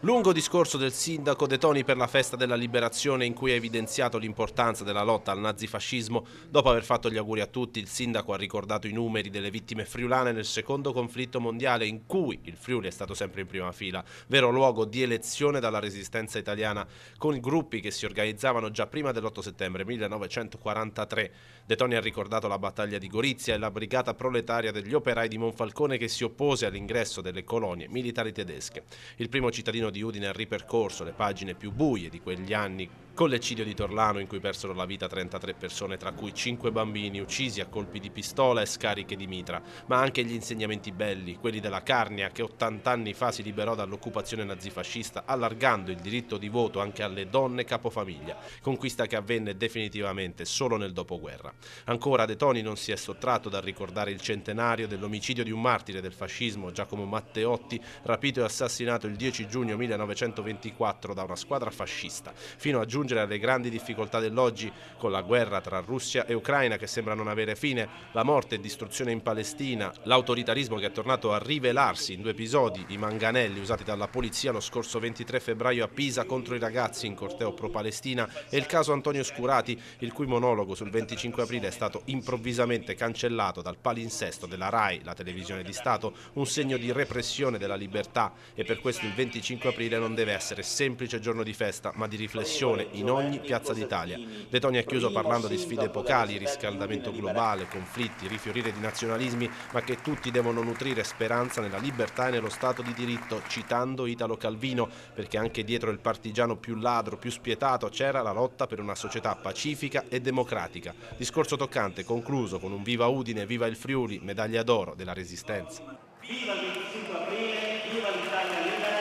Lungo discorso del sindaco De Toni per la festa della liberazione in cui ha evidenziato l'importanza della lotta al nazifascismo. Dopo aver fatto gli auguri a tutti, il sindaco ha ricordato i numeri delle vittime friulane nel secondo conflitto mondiale in cui il Friuli è stato sempre in prima fila, vero luogo di elezione dalla resistenza italiana, con gruppi che si organizzavano già prima dell'8 settembre 1943. De Toni ha ricordato la battaglia di Gorizia e la brigata proletaria degli operai di Monfalcone che si oppose all'ingresso delle colonie militari tedesche. Il primo cittadino di Udine ha ripercorso le pagine più buie di quegli anni con l'eccidio di Torlano in cui persero la vita 33 persone, tra cui 5 bambini uccisi a colpi di pistola e scariche di mitra, ma anche gli insegnamenti belli, quelli della Carnia che 80 anni fa si liberò dall'occupazione nazifascista allargando il diritto di voto anche alle donne capofamiglia, conquista che avvenne definitivamente solo nel dopoguerra. Ancora De Toni non si è sottratto dal ricordare il centenario dell'omicidio di un martire del fascismo, Giacomo Matteotti, rapito e assassinato il 10 giugno 1924 da una squadra fascista, fino a giungere alle grandi difficoltà dell'oggi, con la guerra tra Russia e Ucraina che sembra non avere fine, la morte e distruzione in Palestina, l'autoritarismo che è tornato a rivelarsi in 2 episodi, i manganelli usati dalla polizia lo scorso 23 febbraio a Pisa contro i ragazzi in corteo pro-Palestina e il caso Antonio Scurati, il cui monologo sul 25 aprile è stato improvvisamente cancellato dal palinsesto della RAI, la televisione di Stato, un segno di repressione della libertà, e per questo il 25 aprile non deve essere semplice giorno di festa, ma di riflessione in ogni piazza d'Italia. De Toni ha chiuso parlando di sfide epocali, riscaldamento globale, conflitti, rifiorire di nazionalismi, ma che tutti devono nutrire speranza nella libertà e nello Stato di diritto, citando Italo Calvino, perché anche dietro il partigiano più ladro, più spietato, c'era la lotta per una società pacifica e democratica. Discorso toccante, concluso con un viva Udine, viva il Friuli, medaglia d'oro della Resistenza. Viva il 25 aprile, viva l'Italia libera!